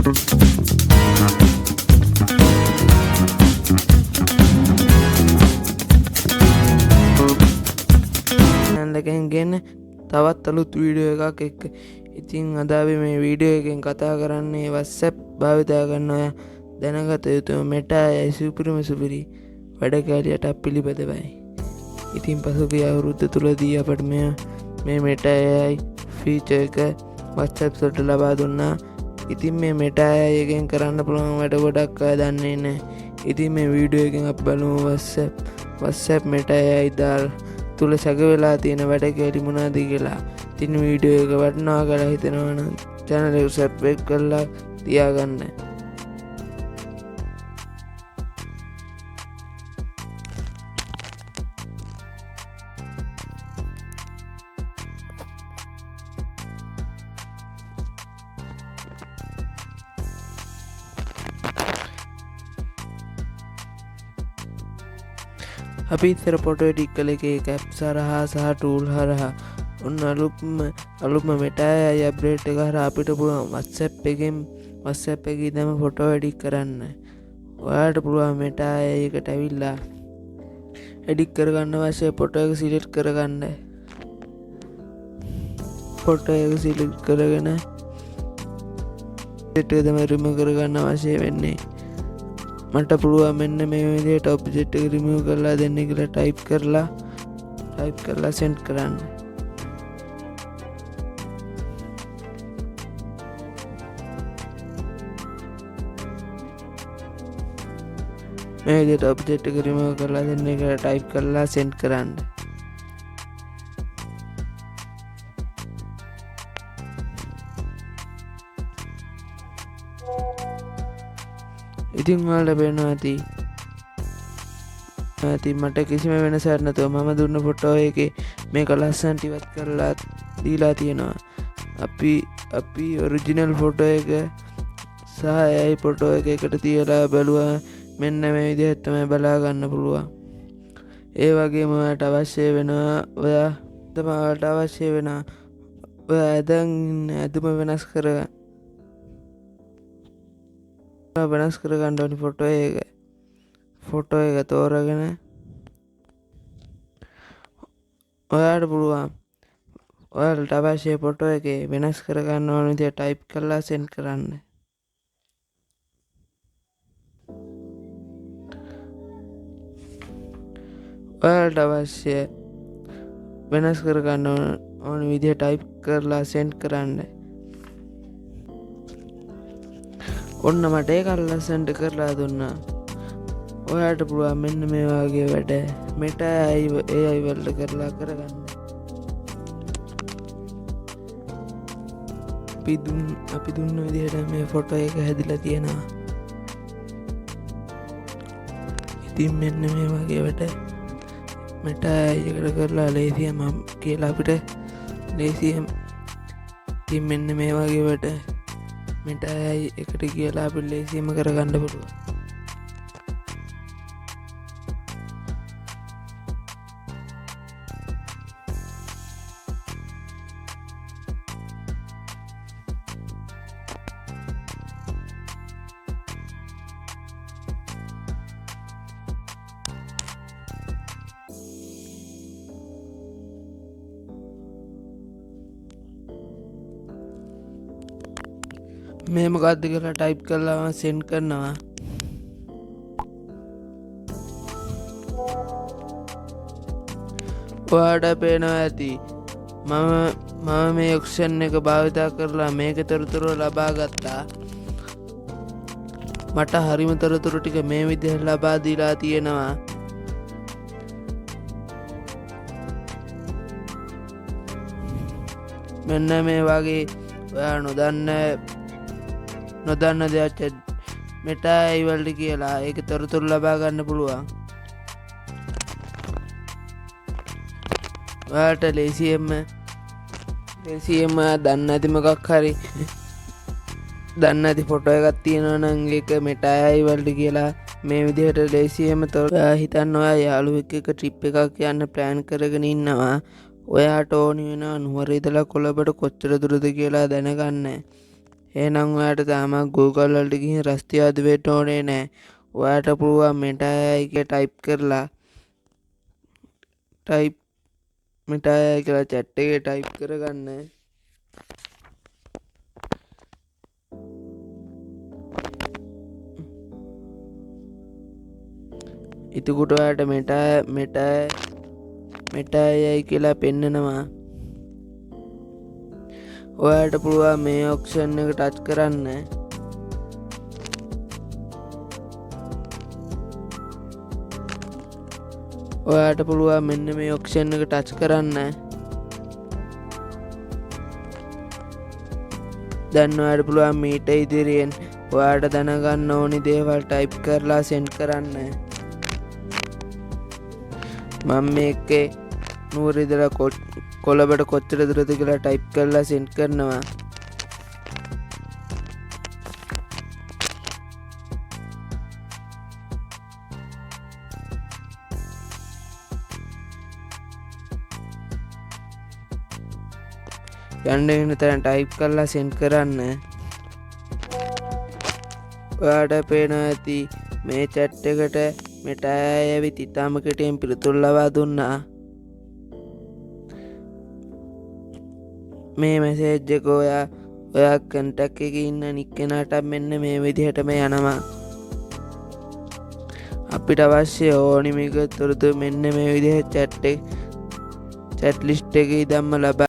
එකෙන් ගෙන තවත් අලුත් වීඩියෝ එකක් එක්ක. ඉතින් අද අපි මේ වීඩියෝ එකෙන් කතා කරන්නේ WhatsApp භාවිතා කරන අය දැනගත යුතු Meta AI සුපිරි වැඩකෑලියට පිළිබඳවයි. ඉතින් පසුගිය අවුරුද්ද තුලදී අපට මේ Meta AI ෆීචර් එක WhatsApp වලට ලබා දුන්නා. ඉතින් මේ Meta AI එකෙන් කරන්න පුළුවන් වැඩ ගොඩක් අය දන්නේ නැහැ. ඉතින් මේ වීඩියෝ එකෙන් අපි බලමු WhatsApp Meta AI තුල සැක වෙලා තියෙන වැඩ කැලි මොනවද කියලා. ඉතින් වීඩියෝ එක වටිනවා කියලා හිතනවා නම් channel එක subscribe කරලා තියාගන්න. අපි ඉතර ෆොටෝ එඩිට් කළ එකේ ඇප්ස් හරහා සහ ටූල් හරහා ඔන්න අලුත්ම Meta AI අප්ඩේට් එක හරහා අපිට පුළුවන් WhatsApp එකේ ඉඳන්ම ෆොටෝ එඩිට් කරන්න. ඔයාලට පුළුවන් Meta AI එකට ඇවිල්ලා එඩිට් කරගන්න අවශ්‍ය ෆොටෝ එක සිලෙක්ට් කරගන්න. ෆොටෝ එක සිලෙක්ට් කරගෙන සෙට් එක තමයි රිමූව් කරගන්න අවශ්‍ය වෙන්නේ. මට පුළුවන් මෙන්න මේ විදිහට ඔබ්ජෙක්ට් එක රිමූව් කරලා දෙන්න කියලා ටයිප් කරලා සෙන්ඩ් කරන්න. මේ විදිහට ඔබ්ජෙක්ට් එක රිමූව් කරලා දෙන්න කියලා ටයිප් කරලා සෙන්ඩ් කරන්න. ඉතින් ඔයාලට පේනවා ඇති මට කිසිම වෙනසක් නැතුව මම දුන්න ෆොටෝ එකේ මේක ලස්සනට ඉවත් කරලා දීලා තියෙනවා. අපි ඔරිජිනල් ෆොටෝ එක සහ AI ෆොටෝ එක එකට තියලා බැලුවා. මෙන්න මේ විදිහට තමයි බලා ගන්න පුළුවන්. ඒ වගේම ඔයාලට අවශ්‍ය වෙනවා ඔයා ඇඳුම වෙනස් කරගන්න ඕනි ෆොටෝ එක තෝරගෙන ඔයාලට පුළුවන් ඔයාලට අවශ්‍ය ෆොටෝ එකේ වෙනස් කරගන්න ඕන විදිහට ටයිප් කරලා සෙන්ඩ් කරන්න. ඔයාලට අවශ්‍ය වෙනස් කරගන්න ඕන විදිහට ටයිප් කරලා සෙන්ඩ් කරන්න. ඔන්න මට ඒක ලස්සනට කරලා දුන්නා. ඔයාලට පුළුවන් මෙන්න මේ වගේ වැඩ Meta AI වලට කරලා කරගන්න. අපි දුන්න විදිහට මේ ෆොටෝ එක හැදිලා තියෙනවා. ඉතින් මෙන්න මේ වගේ වැඩ Meta AI එකට කරලා ලේසියම කියලා අපිට ලේසියම ඉතින් මෙන්න මේ වගේ වැඩ Meta AI එකට කියලා අපි ලේසියම කරගන්න පුළුවන්. මේ මොකක්ද කියලා ටයිප් කරලා සෙන්ඩ් කරනවා. ඔයාලට පේනවා ඇති මම මේ ඔප්ෂන් එක භාවිතා කරලා මේක තොරතුරු ලබා ගත්තා. මට හරිම තොරතුරු ටික මේ විදිහට ලබා දීලා තියෙනවා. මෙන්න මේ වගේ ඔයා නොදන්න දෙයක් Meta AI වලට කියලා ඒක තොරතුරු ලබා ගන්න පුළුවන්. ඔයාලට ලේසියෙන්ම දන්න නැති මොකක් හරි දන්න නැති ෆොටෝ එකක් තියෙනවා නම් ඒක Meta AI වලට කියලා මේ විදිහට ලේසියෙන්ම හිතන්න ඔයා යාළුවෙක් එක්ක ට්‍රිප් එකක් යන්න ප්ලෑන් කරගෙන ඉන්නවා. ඔයාට ඕනි වෙනවා නුවර ඉඳලා කොළඹට කොච්චර දුරද කියලා දැනගන්න. එහෙනම් ඔයාට තාමත් Google වලට ගිහින් රස්තියාදු වෙන්න ඕනේ නෑ. ඔයාට පුළුවන් Meta AI කියලා ටයිප් කරලා Meta AI කියලා chat එකේ ටයිප් කරගන්න. එතකොට ඔයාට Meta AI කියලා පෙන්නනවා. ඔයාට පුළුවන් මේ ඔප්ෂන් එක ටච් කරන්න. ඔයාට පුළුවන් මෙන්න මේ ඔප්ෂන් එක ටච් කරන්න. දැන් ඔයාට පුළුවන් මීට ඉදිරියෙන් ඔයාට දැනගන්න ඕනි දේවල් ටයිප් කරලා සෙන්ඩ් කරන්න. මම මේකේ නුවර ඉඳලා කොළඹට කොච්චර දුරද කියලා ටයිප් කරලා සෙන්ඩ් කරනවා. යන්න වෙන තැන ටයිප් කරලා සෙන්ඩ් කරන්න. ඔයාට පේනවා ඇති මේ chat එකට Meta AI ඇවිත් ඉතාම කෙටියෙන් පිළිතුරු ලබා දුන්නා. මේ මැසේජ් එක ඔයා කන්ටැක්ට් එකේ ඉන්න අනික් කෙනාට මෙන්න මේ විදිහටම යනවා. අපිට අවශ්‍ය ඕනි මේක තොරතුරු මෙන්න මේ විදිහට chat list එකේ දැම්ම ලබා